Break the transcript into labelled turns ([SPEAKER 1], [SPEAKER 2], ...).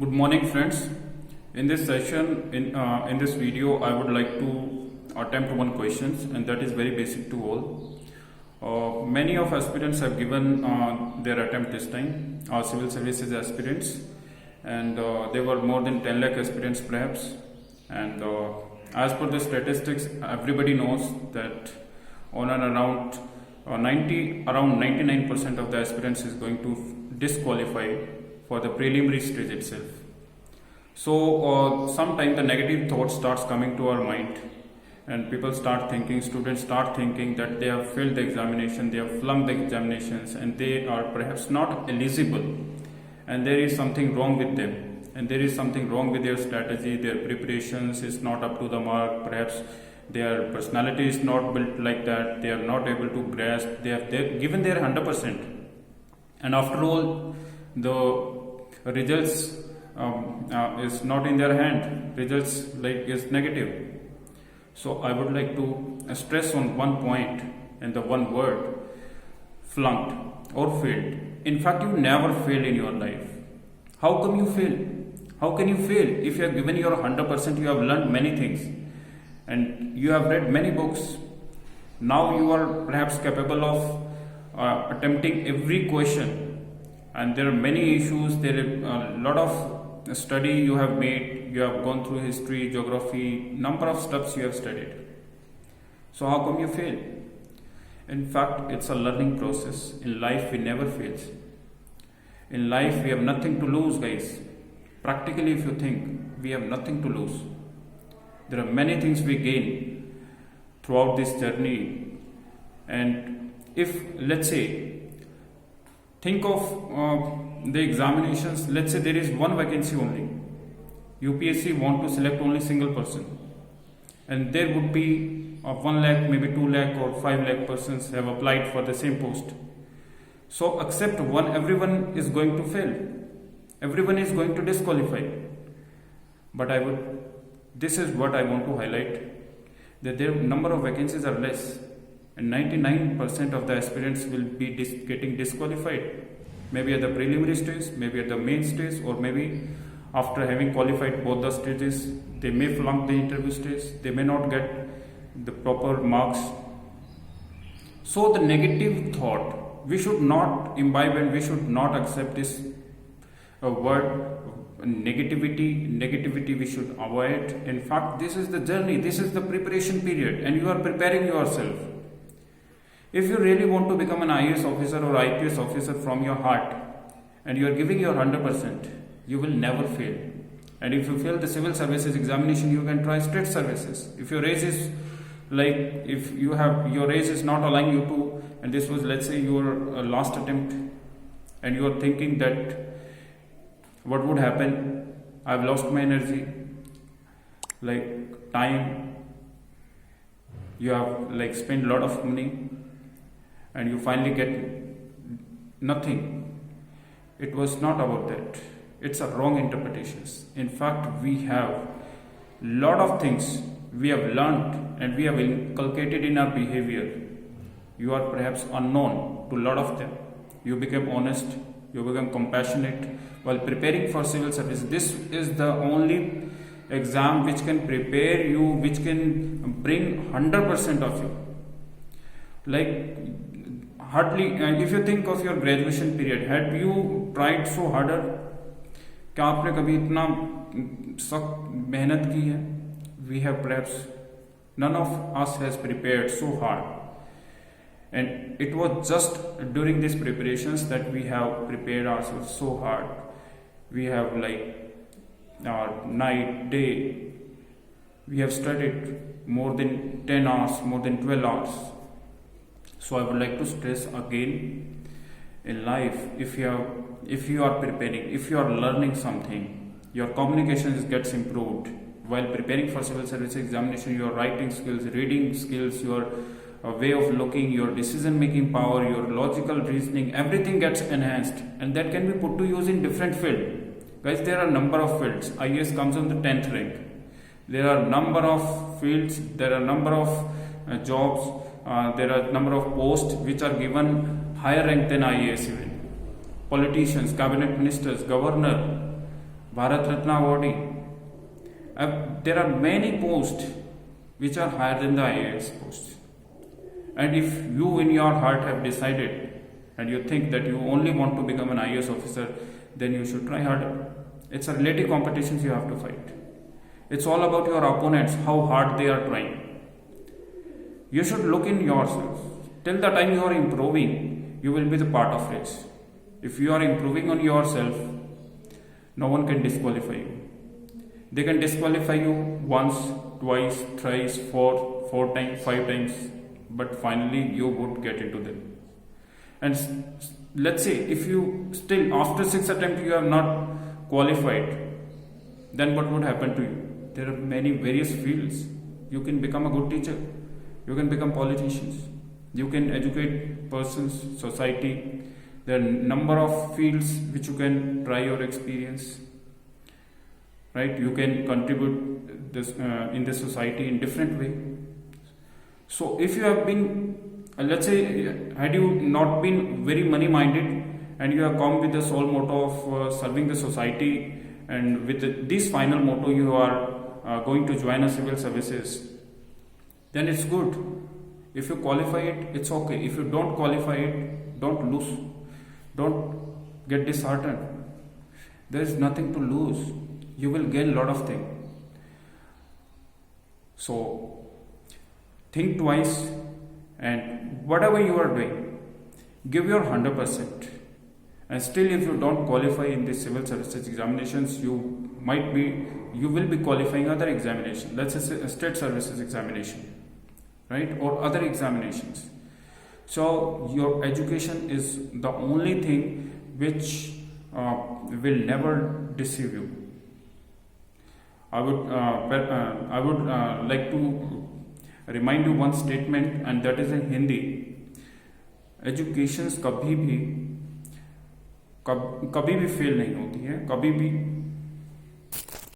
[SPEAKER 1] Good morning, friends. In this session, in this video, I would like to attempt one question, and that is very basic to all. Many of aspirants have given their attempt this time, civil services aspirants, and there were more than 10 lakh aspirants perhaps. And as per the statistics, everybody knows that on and around 99% of the aspirants is going to disqualify for the preliminary stage itself. So sometimes the negative thought starts coming to our mind, and people start thinking, students start thinking that they have failed the examination, they have flunked the examinations, and they are perhaps not eligible, and there is something wrong with them, and there is something wrong with their strategy, their preparations is not up to the mark, perhaps their personality is not built like that, they are not able to grasp, they have given their 100%, and after all the results is not in their hand, results is negative. So I would like to stress on one point and the one word: flunked or failed. In fact, you never fail in your life. How come you fail? How can you fail? If you have given your 100%, you have learned many things and you have read many books. Now you are perhaps capable of attempting every question, and there are many issues, there are a lot of study you have made, you have gone through history, geography, number of steps you have studied. So how come you fail? In fact, it's a learning process. In life we never fail. In life we have nothing to lose, guys. Practically, if you think, we have nothing to lose. There are many things we gain throughout this journey. And if, let's say, think of the examinations, let's say there is one vacancy only. UPSC want to select only single person, and there would be 1 lakh, maybe 2 lakh or 5 lakh persons have applied for the same post. So except one, everyone is going to fail. Everyone is going to disqualify. But this is what I want to highlight, that their number of vacancies are less, and 99% of the aspirants will be getting disqualified, maybe at the preliminary stage, maybe at the main stage, or maybe after having qualified both the stages, they may flunk the interview stage, they may not get the proper marks. So the negative thought, we should not imbibe and we should not accept this word negativity we should avoid. In fact, this is the journey, this is the preparation period, and you are preparing yourself. If you really want to become an IAS officer or IPS officer from your heart, and you are giving your 100%, you will never fail. And if you fail the civil services examination, you can try state services. If your age is your age is not allowing you to, and this was, let's say, your last attempt, and you are thinking that what would happen? I've lost my energy, time. You have spent a lot of money, and you finally get nothing. It was not about that. It's a wrong interpretations. In fact, we have lot of things we have learned and we have inculcated in our behavior. You are perhaps unknown to a lot of them. You become honest, you become compassionate while preparing for civil service. This is the only exam which can prepare you, which can bring 100% of you. Hardly, if you think of your graduation period, had you tried so harder? क्या आपने कभी इतना सख्त मेहनत की है? We have perhaps, none of us has prepared so hard, and it was just during these preparations that we have prepared ourselves so hard. We have night, day, we have studied more than 10 hours, more than 12 hours. So I would like to stress again, in life, if you are preparing, if you are learning something, your communication gets improved. While preparing for civil service examination, your writing skills, reading skills, your way of looking, your decision making power, your logical reasoning, everything gets enhanced, and that can be put to use in different fields. Guys, there are a number of fields. IAS comes on the 10th rank. There are number of fields, there are number of jobs, there are number of posts which are given higher rank than IAS even. Politicians, cabinet ministers, governor, Bharat Ratna awardee. There are many posts which are higher than the IAS posts. And if you in your heart have decided and you think that you only want to become an IAS officer, then you should try harder. It's a relative competitions you have to fight. It's all about your opponents, how hard they are trying. You should look in yourself. Till the time you are improving, you will be the part of race. If you are improving on yourself, no one can disqualify you. They can disqualify you once, twice, thrice, four times, 5 times, but finally you would get into them. And let's say if you still after 6 attempts you have not qualified, then what would happen to you? There are many various fields. You can become a good teacher, you can become politicians, you can educate persons, society. There are number of fields which you can try your experience, right? You can contribute this in the society in different way. So if you have been, let's say, had you not been very money minded and you have come with the sole motto of serving the society, and with this final motto you are going to join a civil services, then it's good. If you qualify it, it's okay. If you don't qualify it, don't lose. Don't get disheartened. There is nothing to lose. You will gain a lot of things. So think twice, and whatever you are doing, give your 100%. And still, if you don't qualify in the civil services examinations, you will be qualifying other examinations. Let's say a state services examination, right, or other examinations. So your education is the only thing which will never deceive you. I would like to remind you one statement, and that is in Hindi. Education कभी भी fail नहीं होती है, कभी भी